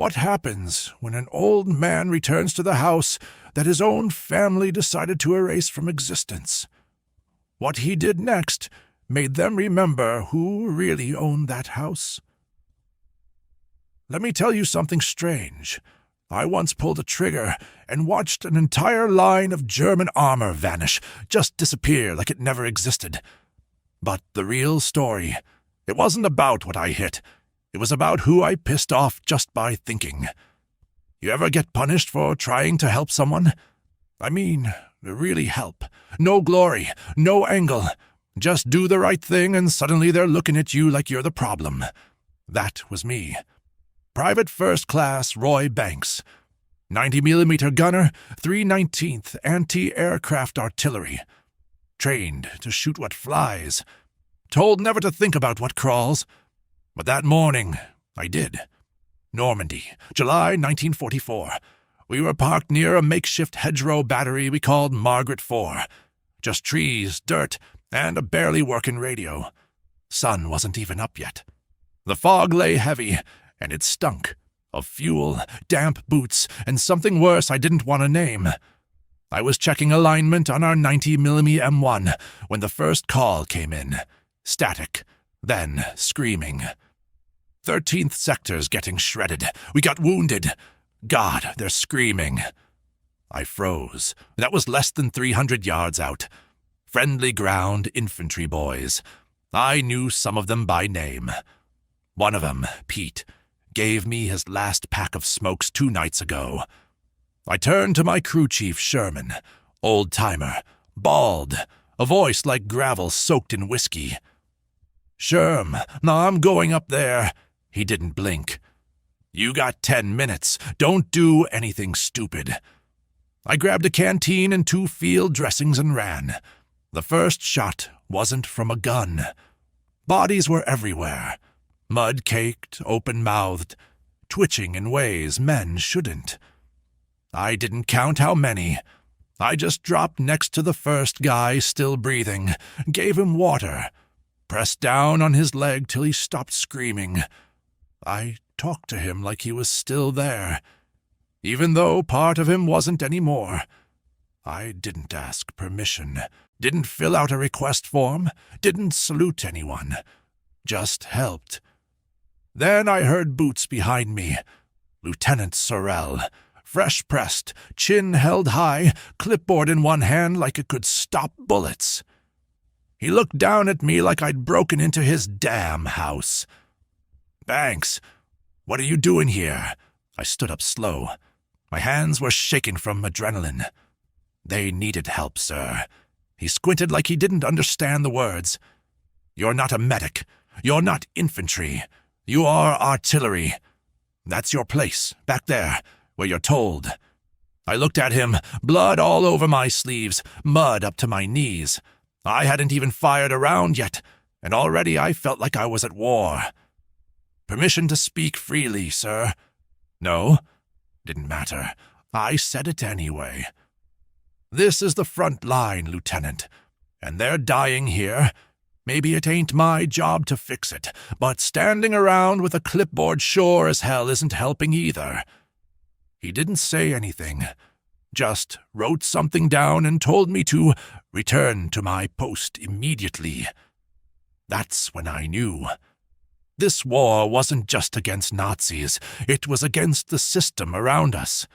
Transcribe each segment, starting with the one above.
What happens when an old man returns to the house that his own family decided to erase from existence? What he did next made them remember who really owned that house. Let me tell you something strange. I once pulled a trigger and watched an entire line of German armor vanish, just disappear like it never existed. But the real story, it wasn't about what I hit. It was about who I pissed off just by thinking. You ever get punished for trying to help someone? I mean, really help. No glory, no angle. Just do the right thing and suddenly they're looking at you like you're the problem. That was me. Private First Class Roy Banks. 90mm gunner, 319th Anti-Aircraft Artillery. Trained to shoot what flies. Told never to think about what crawls. But that morning, I did. Normandy, July 1944. We were parked near a makeshift hedgerow battery we called Margaret 4. Just trees, dirt, and a barely working radio. Sun wasn't even up yet. The fog lay heavy, and it stunk. Of fuel, damp boots, and something worse I didn't want to name. I was checking alignment on our 90mm M1 when the first call came in. Static, then screaming. 13th sector's getting shredded. We got wounded. God, they're screaming. I froze. That was less than 300 yards out. Friendly ground infantry boys. I knew some of them by name. One of them, Pete, gave me his last pack of smokes 2 nights ago. I turned to my crew chief, Sherman, old-timer, bald, a voice like gravel soaked in whiskey. Sherm, now I'm going up there. He didn't blink. You got 10 minutes. Don't do anything stupid. I grabbed a canteen and 2 field dressings and ran. The first shot wasn't from a gun. Bodies were everywhere. Mud-caked, open-mouthed, twitching in ways men shouldn't. I didn't count how many. I just dropped next to the first guy still breathing, gave him water, pressed down on his leg till he stopped screaming. I talked to him like he was still there, even though part of him wasn't anymore. I didn't ask permission, didn't fill out a request form, didn't salute anyone, just helped. Then I heard boots behind me. Lieutenant Sorrell, fresh-pressed, chin held high, clipboard in one hand like it could stop bullets. He looked down at me like I'd broken into his damn house. Banks, what are you doing here? I stood up slow. My hands were shaking from adrenaline. They needed help, sir. He squinted like he didn't understand the words. You're not a medic. You're not infantry. You are artillery. That's your place, back there, where you're told. I looked at him, blood all over my sleeves, mud up to my knees. I hadn't even fired a round yet, and already I felt like I was at war. Permission to speak freely, sir. No? Didn't matter. I said it anyway. This is the front line, Lieutenant, and they're dying here. Maybe it ain't my job to fix it, but standing around with a clipboard sure as hell isn't helping either. He didn't say anything, just wrote something down and told me to return to my post immediately. That's when I knew. This war wasn't just against Nazis, it was against the system around us.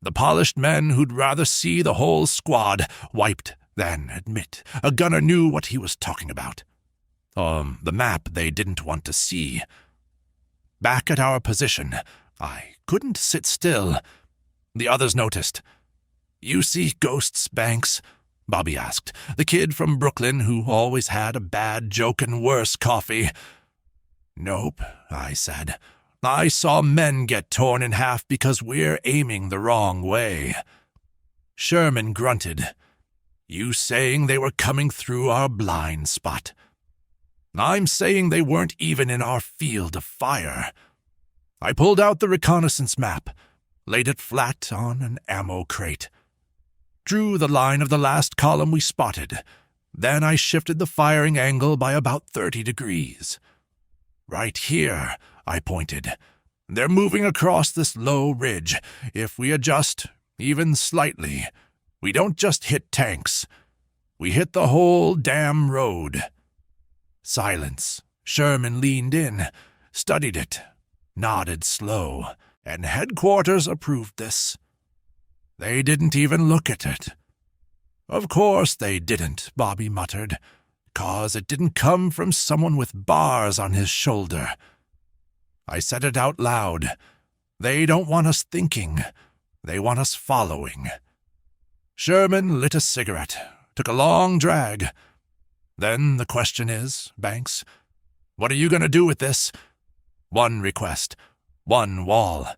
The polished men who'd rather see the whole squad wiped than admit a gunner knew what he was talking about. The map they didn't want to see. Back at our position, I couldn't sit still. The others noticed. You see ghosts, Banks? Bobby asked, the kid from Brooklyn who always had a bad joke and worse coffee. Nope, I said. I saw men get torn in half because we're aiming the wrong way. Sherman grunted. You saying they were coming through our blind spot. I'm saying they weren't even in our field of fire. I pulled out the reconnaissance map, laid it flat on an ammo crate, drew the line of the last column we spotted. Then I shifted the firing angle by about 30 degrees. Right here, I pointed. They're moving across this low ridge. If we adjust, even slightly, we don't just hit tanks. We hit the whole damn road." Silence. Sherman leaned in, studied it, nodded slow, and headquarters approved this. They didn't even look at it. "Of course they didn't," Bobby muttered, "'cause it didn't come from someone with bars on his shoulder." I said it out loud. They don't want us thinking. They want us following. Sherman lit a cigarette, took a long drag. "Then the question is, Banks, what are you going to do with this?" "One request. One wall.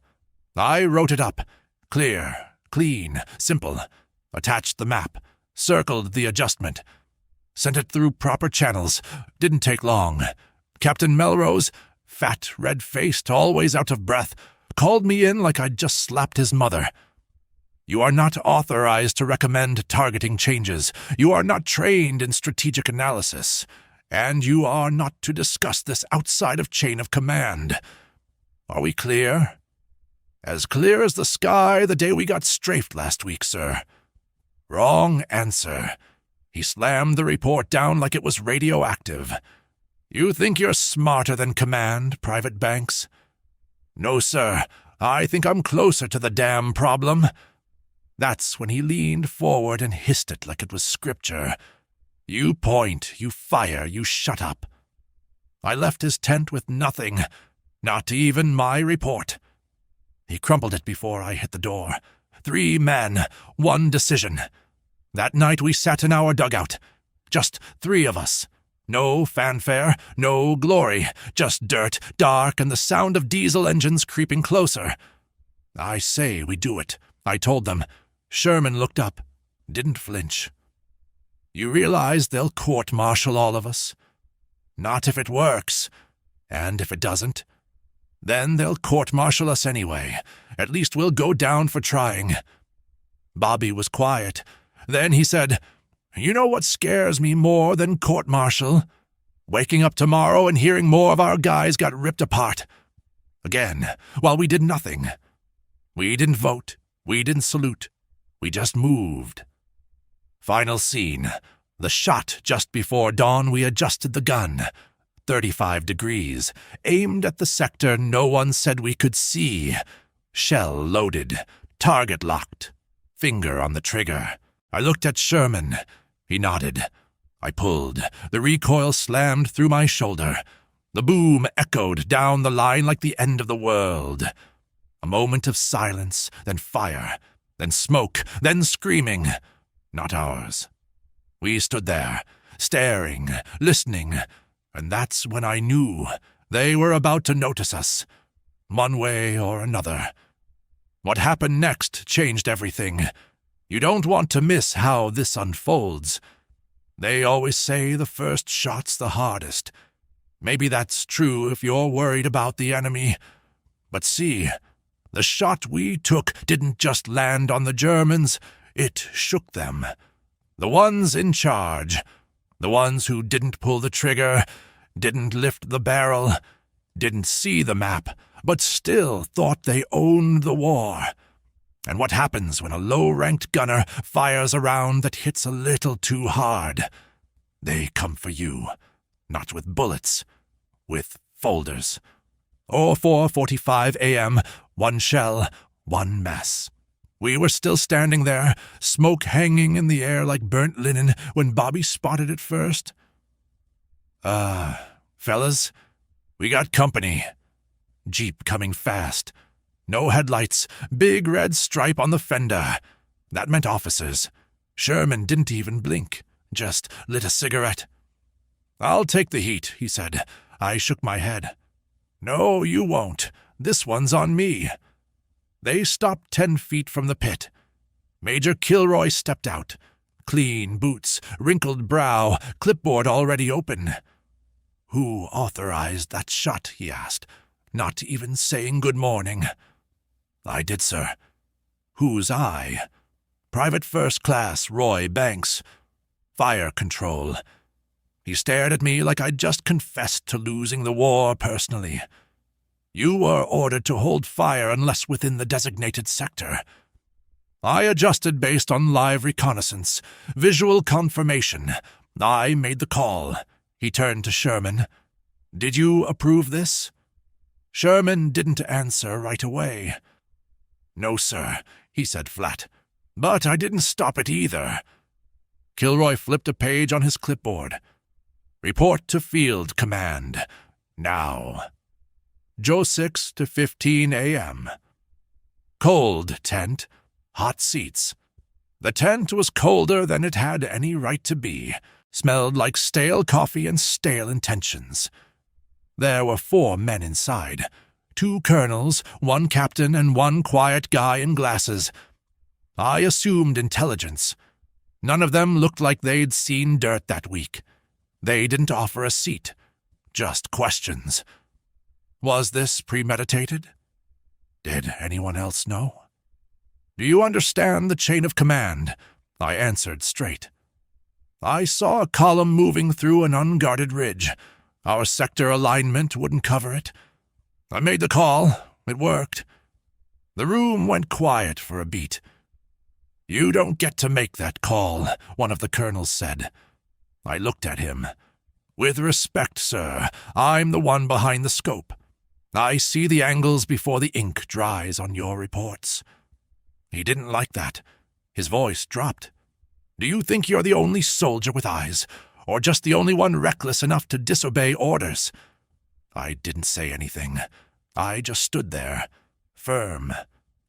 I wrote it up. Clear, clean, simple. Attached the map. Circled the adjustment. Sent it through proper channels. Didn't take long. Captain Melrose, fat, red-faced, always out of breath, called me in like I'd just slapped his mother. 'You are not authorized to recommend targeting changes. You are not trained in strategic analysis. And you are not to discuss this outside of chain of command.' Are we clear?" "As clear as the sky the day we got strafed last week, sir." "Wrong answer." He slammed the report down like it was radioactive. "You think you're smarter than command, Private Banks?" "No, sir. I think I'm closer to the damn problem." That's when he leaned forward and hissed it like it was scripture. "You point, you fire, you shut up." I left his tent with nothing, not even my report. He crumpled it before I hit the door. 3 men, 1 decision. That night we sat in our dugout. Just 3 of us. No fanfare, no glory, just dirt, dark, and the sound of diesel engines creeping closer. "I say we do it," I told them. Sherman looked up, didn't flinch. "You realize they'll court-martial all of us?" "Not if it works. And if it doesn't? Then they'll court-martial us anyway. At least we'll go down for trying." Bobby was quiet. Then he said, "You know what scares me more than court-martial? Waking up tomorrow and hearing more of our guys got ripped apart. Again, while we did nothing. We didn't vote. We didn't salute. We just moved." Final scene. The shot just before dawn. We adjusted the gun. 35 degrees. Aimed at the sector no one said we could see. Shell loaded. Target locked. Finger on the trigger. I looked at Sherman. He nodded. I pulled. The recoil slammed through my shoulder. The boom echoed down the line like the end of the world. A moment of silence, then fire, then smoke, then screaming. Not ours. We stood there, staring, listening, and that's when I knew they were about to notice us, one way or another. What happened next changed everything. You don't want to miss how this unfolds. They always say the first shot's the hardest. Maybe that's true if you're worried about the enemy. But see, the shot we took didn't just land on the Germans, it shook them. The ones in charge, the ones who didn't pull the trigger, didn't lift the barrel, didn't see the map, but still thought they owned the war. And what happens when a low-ranked gunner fires a round that hits a little too hard? They come for you, not with bullets, with folders. Or 4:45 a.m., 1 shell, 1 mess. We were still standing there, smoke hanging in the air like burnt linen, when Bobby spotted it first. Fellas, we got company. Jeep coming fast. No headlights, big red stripe on the fender. That meant officers. Sherman didn't even blink, just lit a cigarette. "I'll take the heat," he said. I shook my head. "No, you won't. This one's on me." They stopped 10 feet from the pit. Major Kilroy stepped out. Clean boots, wrinkled brow, clipboard already open. "Who authorized that shot?" he asked, not even saying good morning. "I did, sir." "Who's I?" "Private First Class Roy Banks. Fire control." He stared at me like I'd just confessed to losing the war personally. You were ordered to hold fire unless within the designated sector. I adjusted based on live reconnaissance, visual confirmation. I made the call." He turned to Sherman. "Did you approve this?" Sherman didn't answer right away. "No, sir," he said flat. "But I didn't stop it either." Kilroy flipped a page on his clipboard. "Report to Field Command. Now." Joe 6 to 15 a.m. Cold tent, hot seats. The tent was colder than it had any right to be. Smelled like stale coffee and stale intentions. There were 4 men inside. 2 colonels, 1 captain, and 1 quiet guy in glasses. I assumed intelligence. None of them looked like they'd seen dirt that week. They didn't offer a seat. Just questions. Was this premeditated? Did anyone else know? "Do you understand the chain of command?" I answered straight. I saw a column moving through an unguarded ridge. Our sector alignment wouldn't cover it. I made the call. It worked. The room went quiet for a beat. "You don't get to make that call," one of the colonels said. I looked at him. "With respect, sir, I'm the one behind the scope. I see the angles before the ink dries on your reports." He didn't like that. His voice dropped. "Do you think you're the only soldier with eyes, or just the only one reckless enough to disobey orders?" I didn't say anything. I just stood there, firm.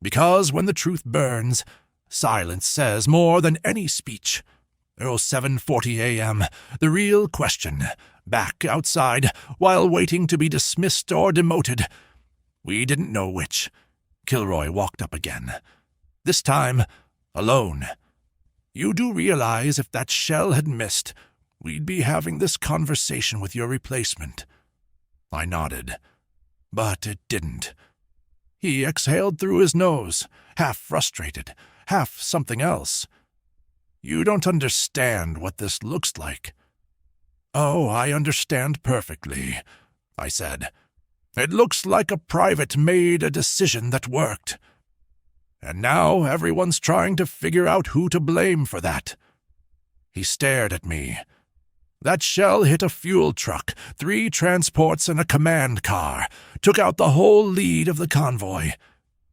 Because when the truth burns, silence says more than any speech. 7:40 a.m., the real question, back outside, while waiting to be dismissed or demoted. We didn't know which. Kilroy walked up again. This time, alone. "You do realize if that shell had missed, we'd be having this conversation with your replacement." I nodded. But it didn't. He exhaled through his nose, half frustrated, half something else. "You don't understand what this looks like." "Oh, I understand perfectly," I said. "It looks like a private made a decision that worked. And now everyone's trying to figure out who to blame for that." He stared at me. "That shell hit a fuel truck, 3 transports and a command car, took out the whole lead of the convoy.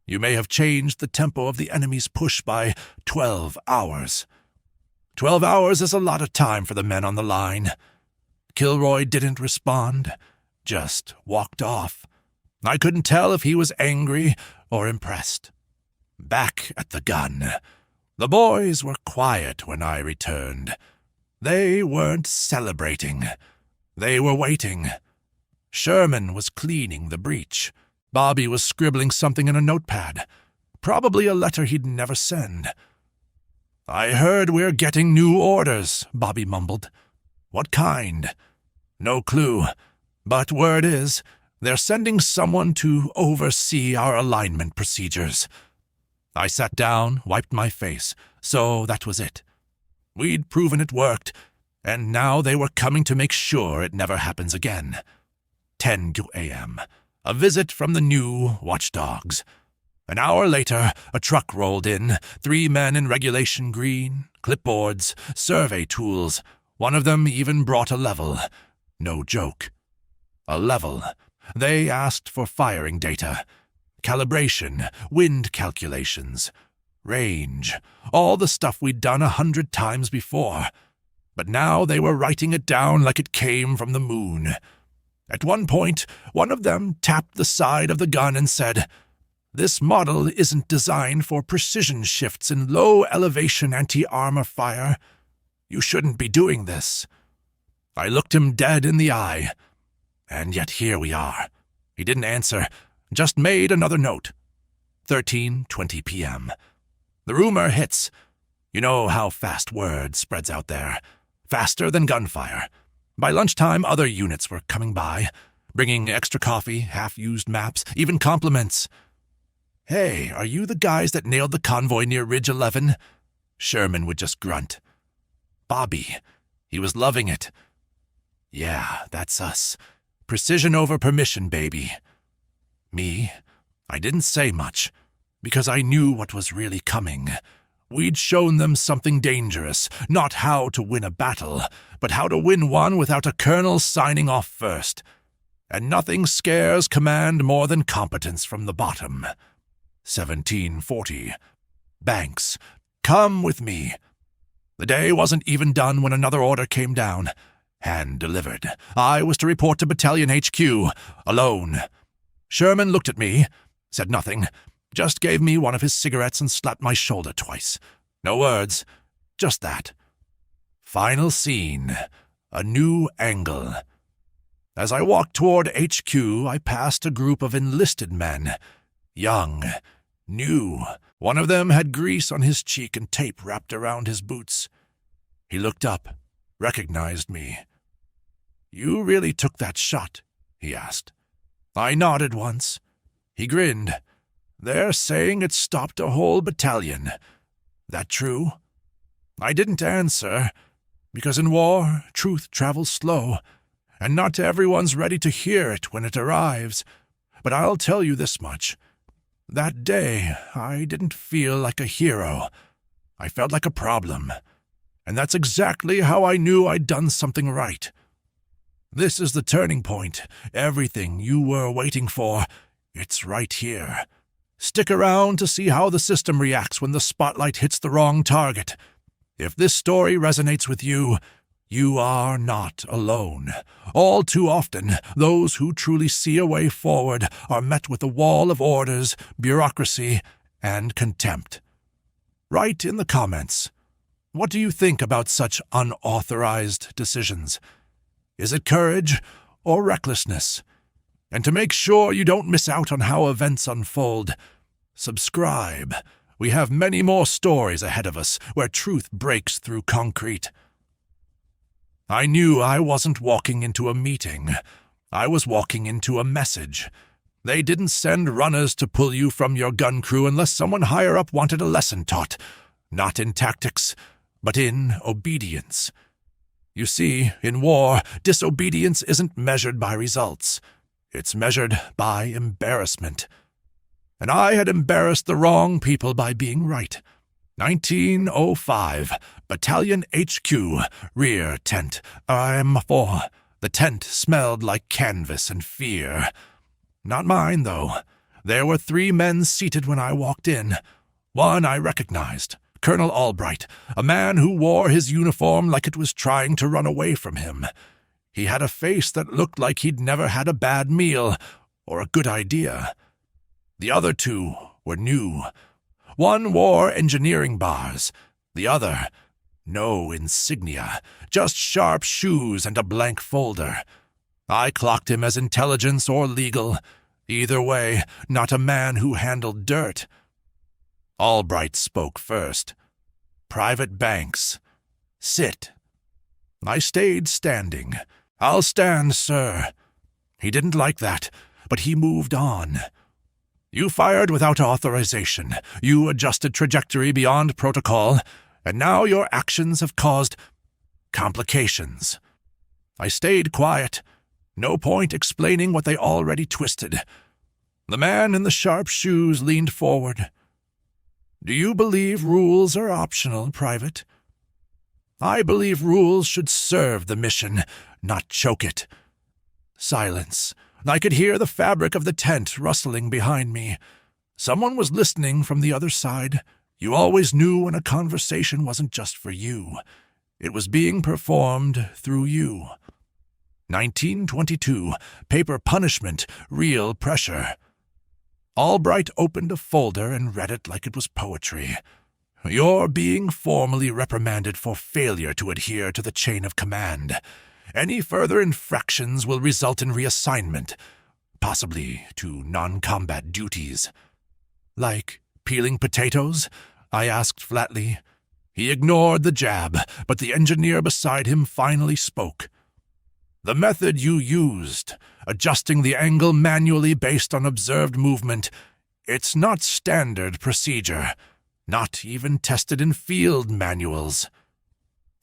You may have changed the tempo of the enemy's push by 12 hours. 12 hours is a lot of time for the men on the line." Kilroy didn't respond, just walked off. I couldn't tell if he was angry or impressed. Back at the gun. The boys were quiet when I returned. They weren't celebrating. They were waiting. Sherman was cleaning the breach. Bobby was scribbling something in a notepad. Probably a letter he'd never send. "I heard we're getting new orders," Bobby mumbled. "What kind?" "No clue. But word is, they're sending someone to oversee our alignment procedures." I sat down, wiped my face. So that was it. We'd proven it worked, and now they were coming to make sure it never happens again. 10 a.m. A visit from the new watchdogs. An hour later, a truck rolled in, 3 men in regulation green, clipboards, survey tools. One of them even brought a level. No joke. A level. They asked for firing data. Calibration, wind calculations, range, all the stuff we'd done 100 times before. But now they were writing it down like it came from the moon. At one point, one of them tapped the side of the gun and said, "This model isn't designed for precision shifts in low-elevation anti-armor fire. You shouldn't be doing this." I looked him dead in the eye. And yet here we are. He didn't answer, just made another note. 13:20 p.m. The rumor hits. You know how fast word spreads out there. Faster than gunfire. By lunchtime, other units were coming by, bringing extra coffee, half-used maps, even compliments. "Hey, are you the guys that nailed the convoy near Ridge 11? Sherman would just grunt. Bobby. He was loving it. "Yeah, that's us. Precision over permission, baby." Me? I didn't say much, because I knew what was really coming. We'd shown them something dangerous, not how to win a battle, but how to win one without a colonel signing off first. And nothing scares command more than competence from the bottom. 1740. Banks, come with me. The day wasn't even done when another order came down. Hand delivered. I was to report to Battalion HQ, alone. Sherman looked at me, said nothing, just gave me one of his cigarettes and slapped my shoulder twice. No words, just that. Final scene. A new angle. As I walked toward HQ, I passed a group of enlisted men. Young, new. One of them had grease on his cheek and tape wrapped around his boots. He looked up, recognized me. "You really took that shot?" he asked. I nodded once. He grinned. "They're saying it stopped a whole battalion. That true?" I didn't answer, because in war, truth travels slow, and not everyone's ready to hear it when it arrives. But I'll tell you this much. That day, I didn't feel like a hero. I felt like a problem. And that's exactly how I knew I'd done something right. This is the turning point. Everything you were waiting for, it's right here. Stick around to see how the system reacts when the spotlight hits the wrong target. If this story resonates with you, you are not alone. All too often, those who truly see a way forward are met with a wall of orders, bureaucracy, and contempt. Write in the comments. What do you think about such unauthorized decisions? Is it courage or recklessness? And to make sure you don't miss out on how events unfold, subscribe. We have many more stories ahead of us where truth breaks through concrete. I knew I wasn't walking into a meeting. I was walking into a message. They didn't send runners to pull you from your gun crew unless someone higher up wanted a lesson taught. Not in tactics, but in obedience. You see, in war, disobedience isn't measured by results. It's measured by embarrassment. And I had embarrassed the wrong people by being right. 1905, Battalion HQ, rear tent, IM4. The tent smelled like canvas and fear. Not mine, though. There were 3 men seated when I walked in. One I recognized, Colonel Albright, a man who wore his uniform like it was trying to run away from him. He had a face that looked like he'd never had a bad meal or a good idea. The other 2 were new. One wore engineering bars, the other, no insignia, just sharp shoes and a blank folder. I clocked him as intelligence or legal. Either way, not a man who handled dirt. Albright spoke first. "Private Banks. Sit." I stayed standing. "I'll stand, sir." He didn't like that, but he moved on. "You fired without authorization. You adjusted trajectory beyond protocol, and now your actions have caused complications." I stayed quiet. No point explaining what they already twisted. The man in the sharp shoes leaned forward. "Do you believe rules are optional, Private?" "I believe rules should serve the mission, not choke it." Silence. I could hear the fabric of the tent rustling behind me. Someone was listening from the other side. You always knew when a conversation wasn't just for you. It was being performed through you. 1922. Paper punishment. Real pressure. Albright opened a folder and read it like it was poetry. "You're being formally reprimanded for failure to adhere to the chain of command. Any further infractions will result in reassignment, possibly to non-combat duties." "Like peeling potatoes?" I asked flatly. He ignored the jab, but the engineer beside him finally spoke. "The method you used, adjusting the angle manually based on observed movement, it's not standard procedure, not even tested in field manuals."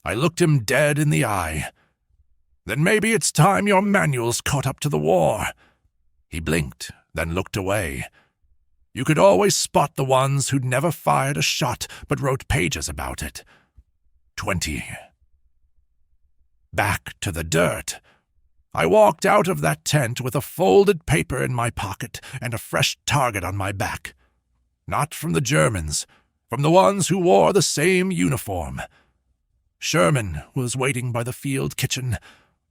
I looked him dead in the eye. "Then maybe it's time your manuals caught up to the war." He blinked, then looked away. You could always spot the ones who'd never fired a shot but wrote pages about it. 20. Back to the dirt. I walked out of that tent with a folded paper in my pocket and a fresh target on my back. Not from the Germans, from the ones who wore the same uniform. Sherman was waiting by the field kitchen,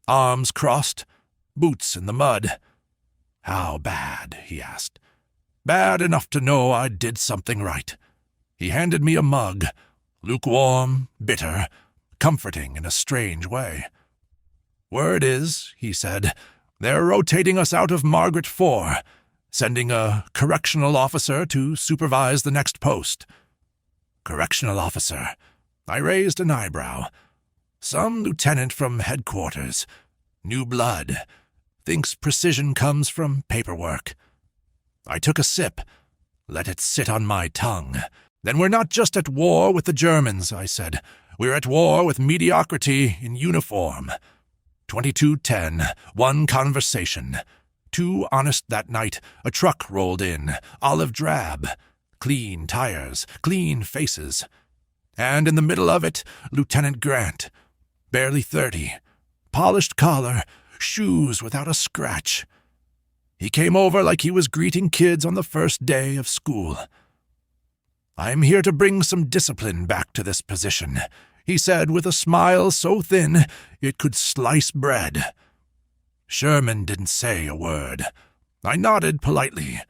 arms crossed, boots in the mud. "How bad?" he asked. "Bad enough to know I did something right." He handed me a mug, lukewarm, bitter, comforting in a strange way. "Word is," he said, "they're rotating us out of Margaret 4, sending a correctional officer to supervise the next post." Correctional officer? I raised an eyebrow. Some lieutenant from headquarters. New blood. Thinks precision comes from paperwork. I took a sip. Let it sit on my tongue. "Then we're not just at war with the Germans," I said. "We're at war with mediocrity in uniform." 22:10, one conversation. Too honest that night, a truck rolled in, olive drab. Clean tires, clean faces. And in the middle of it, Lieutenant Grant. Barely 30. Polished collar, shoes without a scratch. He came over like he was greeting kids on the first day of school. "I'm here to bring some discipline back to this position," he said with a smile so thin it could slice bread. Sherman didn't say a word. I nodded politely.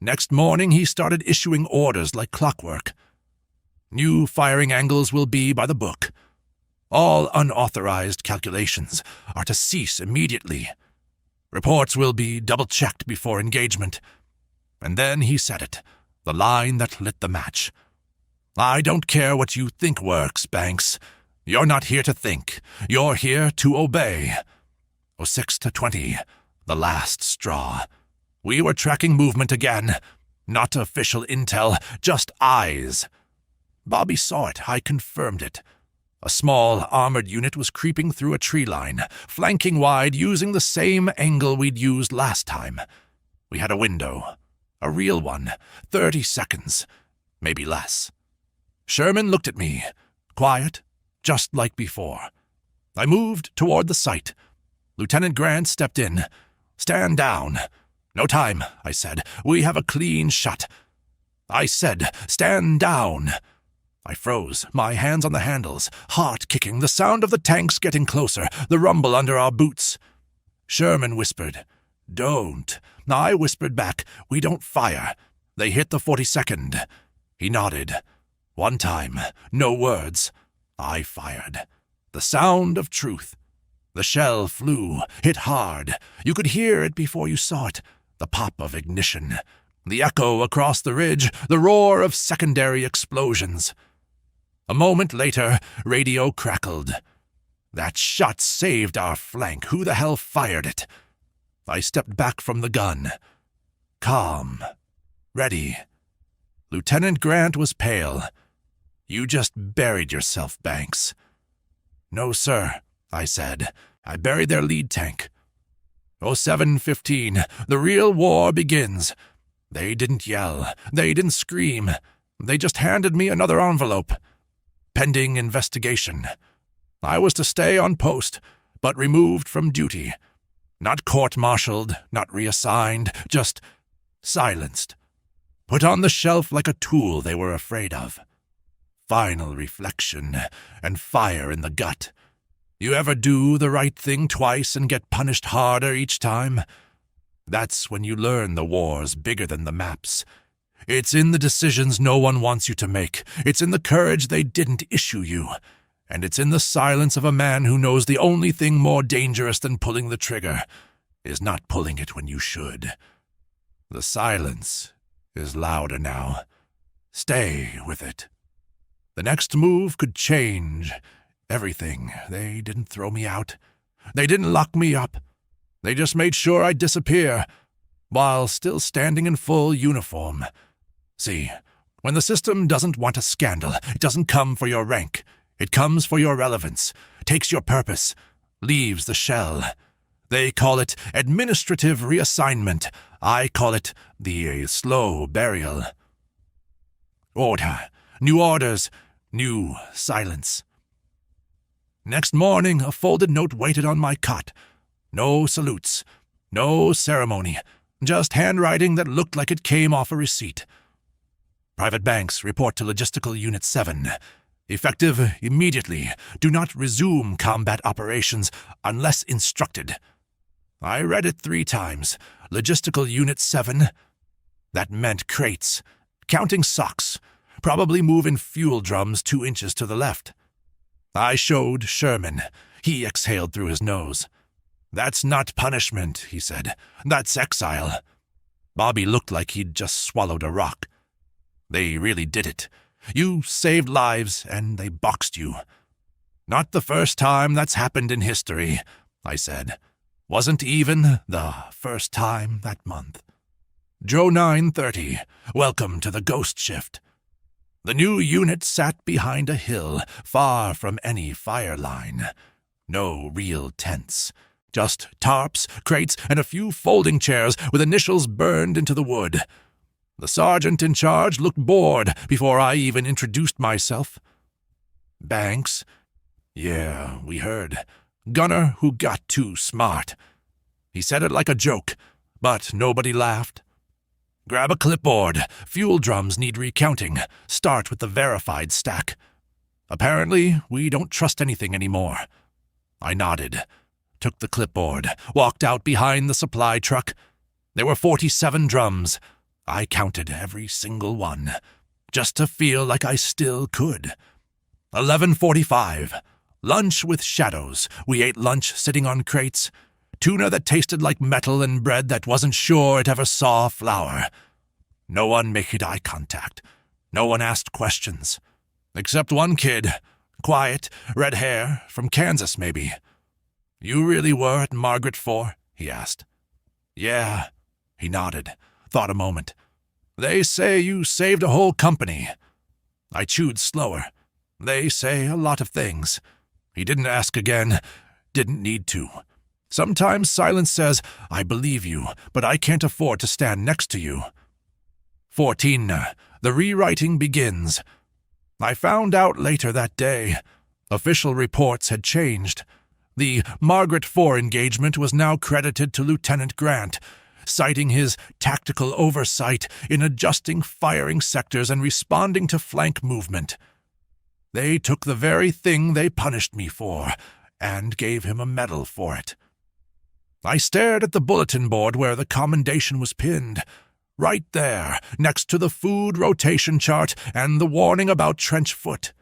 Next morning he started issuing orders like clockwork. New firing angles will be by the book. All unauthorized calculations are to cease immediately. Reports will be double-checked before engagement. And then he said it, the line that lit the match. "I don't care what you think works, Banks. You're not here to think. You're here to obey." 06:20, the last straw. We were tracking movement again. Not official intel, just eyes. Bobby saw it, I confirmed it. A small armored unit was creeping through a tree line, flanking wide using the same angle we'd used last time. We had a window. A real one. 30 seconds. Maybe less. Sherman looked at me. Quiet, just like before. I moved toward the site. Lieutenant Grant stepped in. "Stand down." "No time," I said. "We have a clean shot." I said, "Stand down." I froze, my hands on the handles, heart kicking, the sound of the tanks getting closer, the rumble under our boots. Sherman whispered, "Don't." I whispered back, "We don't fire." They hit the 42nd. He nodded. One time, no words. I fired. The sound of truth. The shell flew, hit hard. You could hear it before you saw it. The pop of ignition. The echo across the ridge, the roar of secondary explosions. A moment later, radio crackled. That shot saved our flank. Who the hell fired it? I stepped back from the gun. Calm. Ready. Lieutenant Grant was pale. "You just buried yourself, Banks." "No, sir," I said. "I buried their lead tank." 07:15, the real war begins. They didn't yell. They didn't scream. They just handed me another envelope. Pending investigation. I was to stay on post, but removed from duty. Not court-martialed, not reassigned, just silenced. Put on the shelf like a tool they were afraid of. Final reflection, and fire in the gut. You ever do the right thing twice and get punished harder each time? That's when you learn the war's bigger than the maps. It's in the decisions no one wants you to make. It's in the courage they didn't issue you. And it's in the silence of a man who knows the only thing more dangerous than pulling the trigger is not pulling it when you should. The silence is louder now. Stay with it. The next move could change everything. They didn't throw me out. They didn't lock me up. They just made sure I'd disappear, while still standing in full uniform. See, when the system doesn't want a scandal, it doesn't come for your rank. It comes for your relevance, takes your purpose, leaves the shell. They call it administrative reassignment. I call it the slow burial. Order, new orders, new silence. Next morning, a folded note waited on my cot. No salutes, no ceremony, just handwriting that looked like it came off a receipt. Private Banks report to Logistical Unit 7. Effective immediately. Do not resume combat operations unless instructed. I read it 3 times. Logistical Unit 7. That meant crates. Counting socks. Probably moving fuel drums 2 inches to the left. I showed Sherman. He exhaled through his nose. That's not punishment, he said. That's exile. Bobby looked like he'd just swallowed a rock. They really did it. You saved lives, and they boxed you. Not the first time that's happened in history, I said. Wasn't even the first time that month. Joe 930, welcome to the Ghost Shift. The new unit sat behind a hill, far from any fire line. No real tents. Just tarps, crates, and a few folding chairs with initials burned into the wood. The sergeant in charge looked bored before I even introduced myself. Banks? Yeah, we heard. Gunner who got too smart. He said it like a joke, but nobody laughed. Grab a clipboard. Fuel drums need recounting. Start with the verified stack. Apparently, we don't trust anything anymore. I nodded, took the clipboard, walked out behind the supply truck. There were 47 drums. I counted every single one, just to feel like I still could. 11:45. Lunch with shadows. We ate lunch sitting on crates. Tuna that tasted like metal and bread that wasn't sure it ever saw flour. No one made eye contact. No one asked questions. Except one kid. Quiet, red hair, from Kansas maybe. You really were at Margaret IV? He asked. Yeah. He nodded. Thought a moment. They say you saved a whole company. I chewed slower. They say a lot of things. He didn't ask again. Didn't need to. Sometimes silence says, I believe you, but I can't afford to stand next to you. 14. The rewriting begins. I found out later that day. Official reports had changed. The Margaret IV engagement was now credited to Lieutenant Grant, citing his tactical oversight in adjusting firing sectors and responding to flank movement. They took the very thing they punished me for, and gave him a medal for it. I stared at the bulletin board where the commendation was pinned, right there, next to the food rotation chart and the warning about trench foot.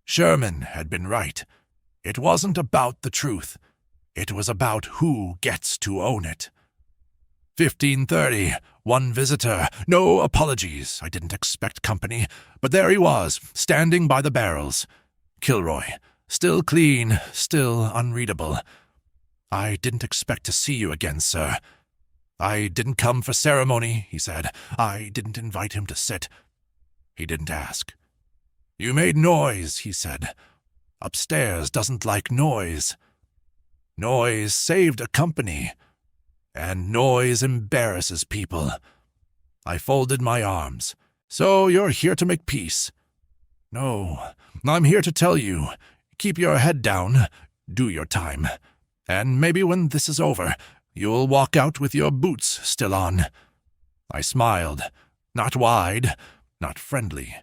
Sherman had been right. It wasn't about the truth. It was about who gets to own it. 15:30, one visitor. No apologies. I didn't expect company, but there he was, standing by the barrels. Kilroy. Still clean, still unreadable. I didn't expect to see you again, sir. I didn't come for ceremony, he said. I didn't invite him to sit. He didn't ask. You made noise, he said. Upstairs doesn't like noise. Noise saved a company, and noise embarrasses people. I folded my arms. So you're here to make peace? No, I'm here to tell you. Keep your head down. Do your time. And maybe when this is over, you'll walk out with your boots still on. I smiled. Not wide, not friendly.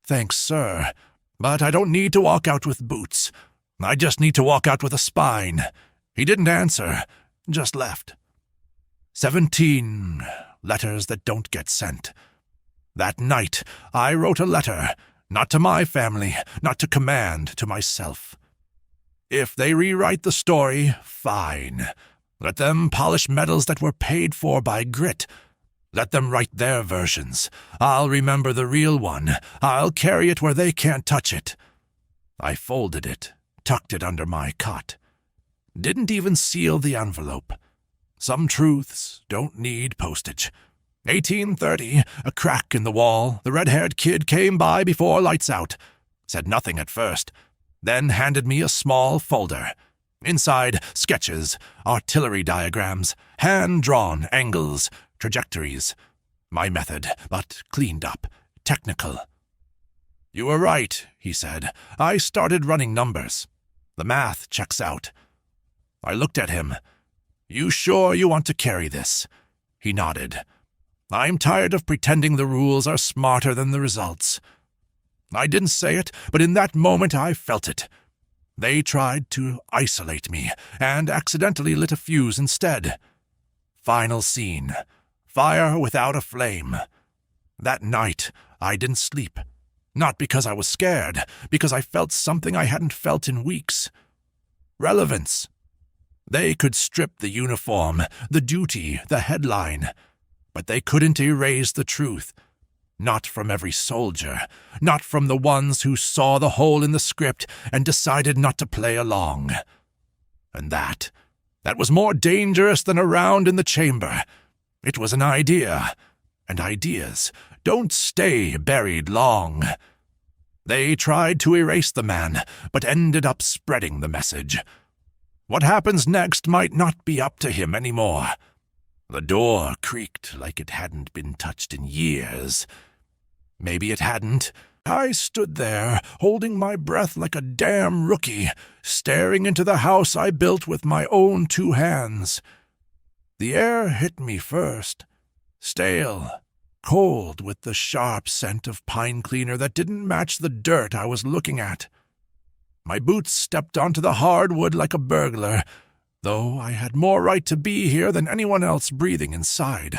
Thanks, sir. But I don't need to walk out with boots. I just need to walk out with a spine. He didn't answer, just left. 17 letters that don't get sent. That night, I wrote a letter, not to my family, not to command, to myself. If they rewrite the story, fine. Let them polish medals that were paid for by grit. Let them write their versions. I'll remember the real one. I'll carry it where they can't touch it. I folded it, tucked it under my cot. Didn't even seal the envelope. Some truths don't need postage. 18:30, a crack in the wall. The red-haired kid came by before lights out. Said nothing at first, then handed me a small folder. Inside, sketches, artillery diagrams, hand-drawn angles, trajectories. My method, but cleaned up, technical. "You were right," he said. "I started running numbers. The math checks out." I looked at him. "You sure you want to carry this?" He nodded. "I'm tired of pretending the rules are smarter than the results." I didn't say it, but in that moment I felt it. They tried to isolate me, and accidentally lit a fuse instead. Final scene. Fire without a flame. That night, I didn't sleep. Not because I was scared, because I felt something I hadn't felt in weeks. Relevance. They could strip the uniform, the duty, the headline, but they couldn't erase the truth. Not from every soldier, not from the ones who saw the hole in the script and decided not to play along. And that was more dangerous than a round in the chamber. It was an idea, and ideas don't stay buried long. They tried to erase the man, but ended up spreading the message. What happens next might not be up to him anymore. The door creaked like it hadn't been touched in years. Maybe it hadn't. I stood there, holding my breath like a damn rookie, staring into the house I built with my own 2 hands. The air hit me first. Stale, cold, with the sharp scent of pine cleaner that didn't match the dirt I was looking at. My boots stepped onto the hardwood like a burglar, though I had more right to be here than anyone else breathing inside.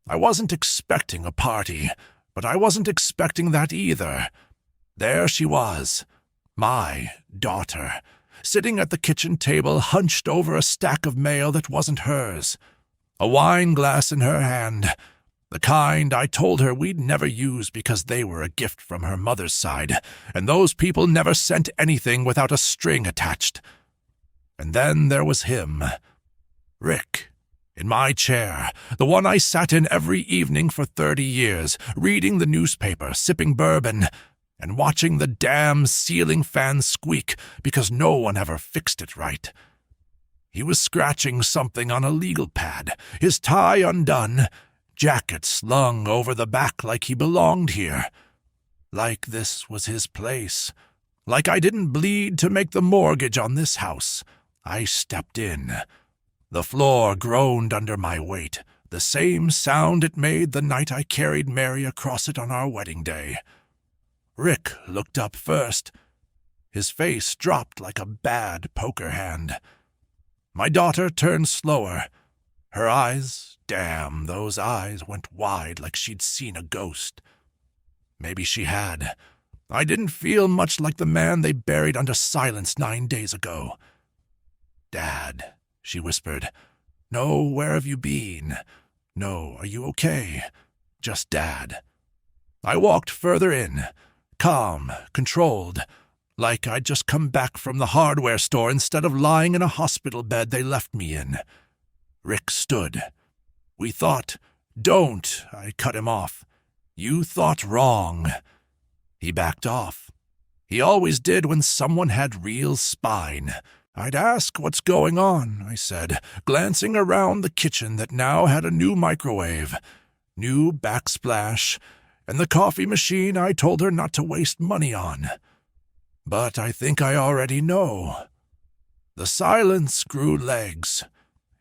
I wasn't expecting a party, but I wasn't expecting that either. There she was, my daughter, sitting at the kitchen table hunched over a stack of mail that wasn't hers, a wine glass in her hand, the kind I told her we'd never use because they were a gift from her mother's side, and those people never sent anything without a string attached. And then there was him, Rick. In my chair, the one I sat in every evening for 30 years, reading the newspaper, sipping bourbon, and watching the damn ceiling fan squeak because no one ever fixed it right. He was scratching something on a legal pad, his tie undone, jacket slung over the back like he belonged here. Like this was his place. Like I didn't bleed to make the mortgage on this house. I stepped in. The floor groaned under my weight, the same sound it made the night I carried Mary across it on our wedding day. Rick looked up first. His face dropped like a bad poker hand. My daughter turned slower. Her eyes, damn, those eyes went wide like she'd seen a ghost. Maybe she had. I didn't feel much like the man they buried under silence 9 days ago. "Dad," she whispered. "No, where have you been? No, are you okay? Just Dad." I walked further in, calm, controlled, like I'd just come back from the hardware store instead of lying in a hospital bed they left me in. Rick stood. "We thought—" "Don't," I cut him off. "You thought wrong." He backed off. He always did when someone had real spine. "I'd ask what's going on," I said, glancing around the kitchen that now had a new microwave, new backsplash, and the coffee machine I told her not to waste money on. But I think I already know. The silence grew legs,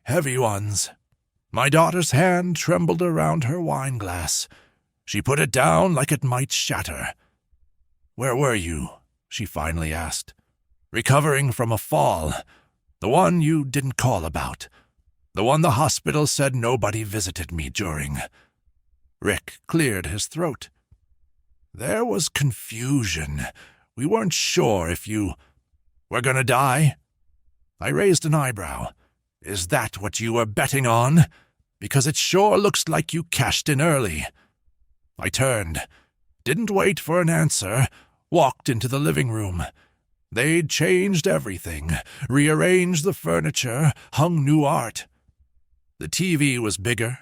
heavy ones. My daughter's hand trembled around her wine glass. She put it down like it might shatter. "Where were you?" she finally asked. "Recovering from a fall. The one you didn't call about. The one the hospital said nobody visited me during." Rick cleared his throat. "There was confusion. We weren't sure if you were gonna die." I raised an eyebrow. "Is that what you were betting on? Because it sure looks like you cashed in early." I turned, didn't wait for an answer, walked into the living room. They'd changed everything, rearranged the furniture, hung new art. The TV was bigger,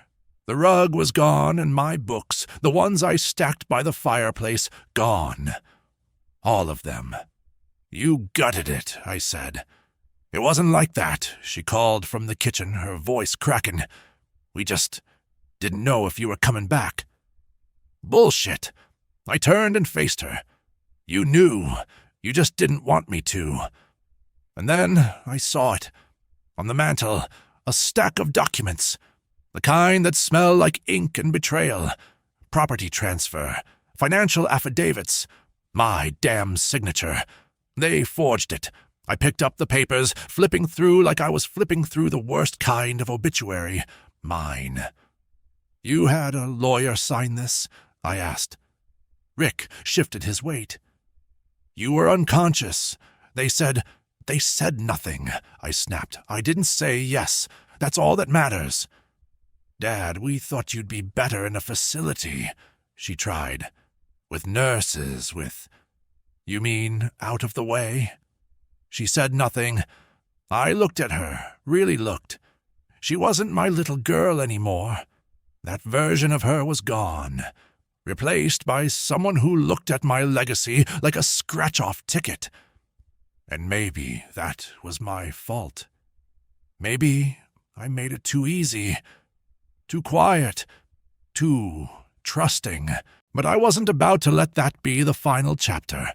the rug was gone, and my books, the ones I stacked by the fireplace, gone. All of them. "You gutted it," I said. "It wasn't like that," she called from the kitchen, her voice cracking. "We just didn't know if you were coming back." "Bullshit." I turned and faced her. "You knew. You just didn't want me to." And then I saw it. On the mantel, a stack of documents. The kind that smell like ink and betrayal. Property transfer. Financial affidavits. My damn signature. They forged it. I picked up the papers, flipping through like I was flipping through the worst kind of obituary. Mine. "You had a lawyer sign this?" I asked. Rick shifted his weight. "You were unconscious. They said nothing," I snapped. "I didn't say yes. That's all that matters." "Dad, we thought you'd be better in a facility," she tried. "With nurses, with—" "You mean out of the way?" She said nothing. I looked at her, really looked. She wasn't my little girl anymore. That version of her was gone, replaced by someone who looked at my legacy like a scratch-off ticket. And maybe that was my fault. Maybe I made it too easy, too quiet, too trusting. But I wasn't about to let that be the final chapter.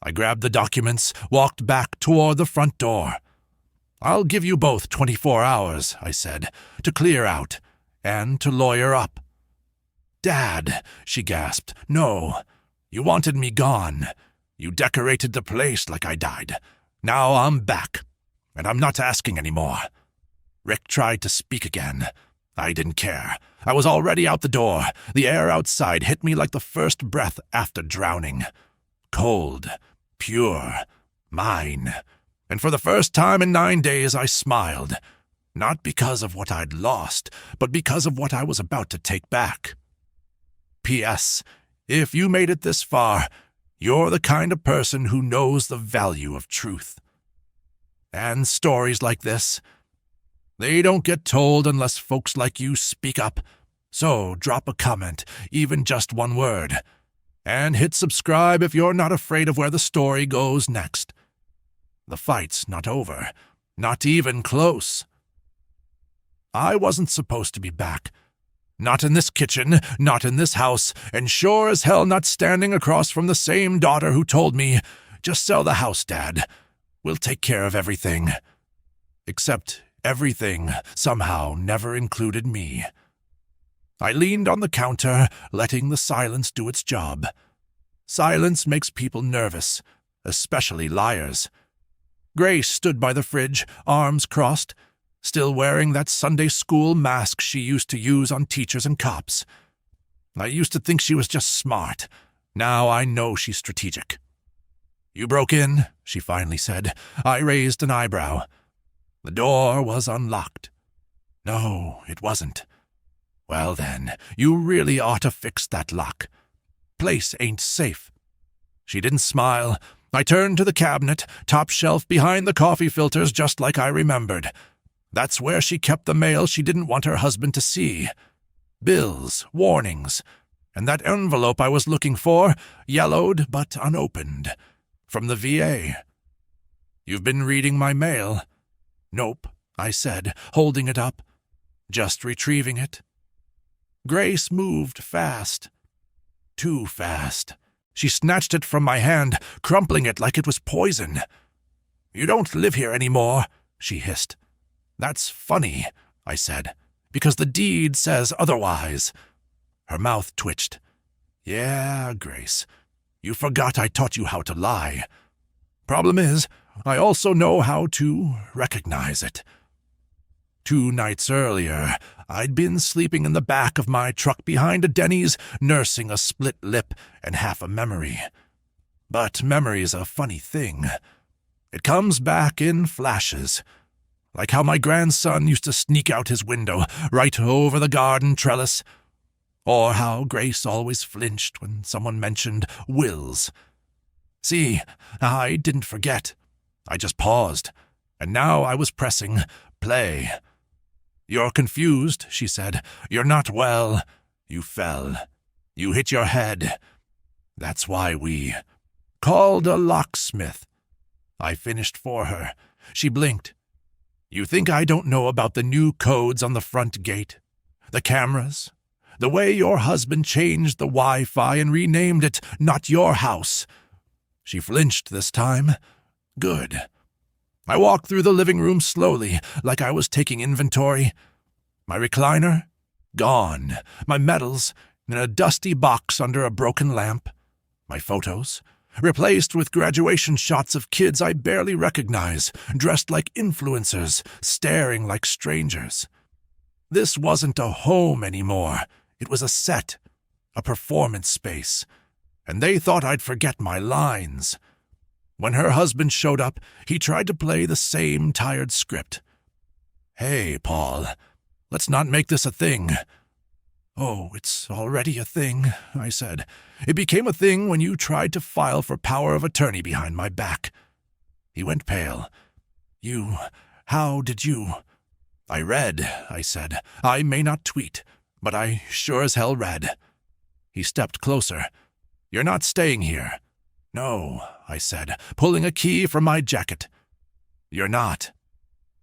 I grabbed the documents, walked back toward the front door. "I'll give you both 24 hours, I said, "to clear out and to lawyer up." "Dad," she gasped, "no. You wanted me gone. You decorated the place like I died. Now I'm back, and I'm not asking any more." Rick tried to speak again. I didn't care. I was already out the door. The air outside hit me like the first breath after drowning. Cold, pure, mine. And for the first time in 9 days I smiled. Not because of what I'd lost, but because of what I was about to take back. P.S. If you made it this far, you're the kind of person who knows the value of truth. And stories like this, they don't get told unless folks like you speak up. So drop a comment, even just one word. And hit subscribe if you're not afraid of where the story goes next. The fight's not over. Not even close. I wasn't supposed to be back. Not in this kitchen, not in this house, and sure as hell not standing across from the same daughter who told me, "Just sell the house, Dad. We'll take care of everything." Except everything somehow never included me. I leaned on the counter, letting the silence do its job. Silence makes people nervous, especially liars. Grace stood by the fridge, arms crossed, still wearing that Sunday school mask she used to use on teachers and cops. I used to think she was just smart. Now I know she's strategic. "You broke in," she finally said. I raised an eyebrow. The door was unlocked. No, it wasn't. "Well then, you really ought to fix that lock. Place ain't safe." She didn't smile. I turned to the cabinet, top shelf behind the coffee filters, just like I remembered. That's where she kept the mail she didn't want her husband to see. Bills, warnings, and that envelope I was looking for, yellowed but unopened, from the VA. "You've been reading my mail?" "Nope," I said, holding it up. "Just retrieving it." Grace moved fast. Too fast. She snatched it from my hand, crumpling it like it was poison. "You don't live here anymore," she hissed. "That's funny," I said, "because the deed says otherwise." Her mouth twitched. "Yeah, Grace, you forgot I taught you how to lie. Problem is, I also know how to recognize it. 2 nights earlier, I'd been sleeping in the back of my truck behind a Denny's, nursing a split lip and half a memory. But memory's a funny thing. It comes back in flashes, like how my grandson used to sneak out his window right over the garden trellis, or how Grace always flinched when someone mentioned wills. See, I didn't forget. I just paused, and now I was pressing play. "You're confused," she said. "You're not well. You fell. You hit your head. That's why we called a locksmith." I finished for her. She blinked. You think I don't know about the new codes on the front gate? The cameras? The way your husband changed the Wi-Fi and renamed it Not Your House? She flinched this time. Good. I walked through the living room slowly, like I was taking inventory. My recliner? Gone. My medals in a dusty box under a broken lamp. My photos? Replaced with graduation shots of kids I barely recognize, dressed like influencers, staring like strangers. This wasn't a home anymore. It was a set, a performance space. And they thought I'd forget my lines. When her husband showed up, he tried to play the same tired script. Hey, Paul, let's not make this a thing. Oh, it's already a thing, I said. It became a thing when you tried to file for power of attorney behind my back. He went pale. How did you? I read, I said. I may not tweet, but I sure as hell read. He stepped closer. You're not staying here. No, I said, pulling a key from my jacket. You're not.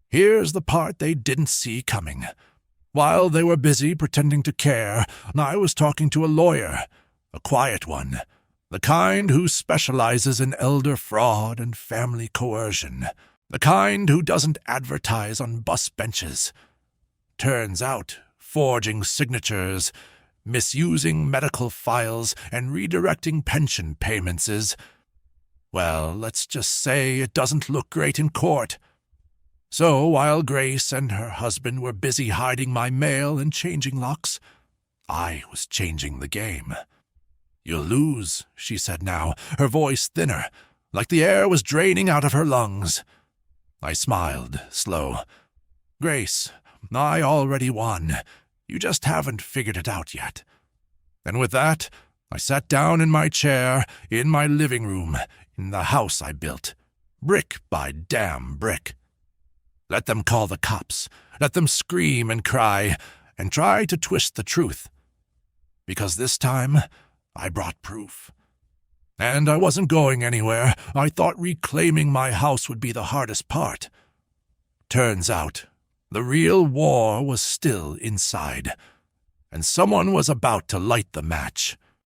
Here's the part they didn't see coming. While they were busy pretending to care, I was talking to a lawyer, a quiet one, the kind who specializes in elder fraud and family coercion, the kind who doesn't advertise on bus benches. Turns out, forging signatures, misusing medical files, and redirecting pension payments is, well, let's just say it doesn't look great in court. So while Grace and her husband were busy hiding my mail and changing locks, I was changing the game. You'll lose, she said now, her voice thinner, like the air was draining out of her lungs. I smiled, slow. Grace, I already won. You just haven't figured it out yet. And with that, I sat down in my chair, in my living room, in the house I built, brick by damn brick. Let them call the cops, let them scream and cry, and try to twist the truth. Because this time, I brought proof. And I wasn't going anywhere. I thought reclaiming my house would be the hardest part. Turns out, the real war was still inside, and someone was about to light the match.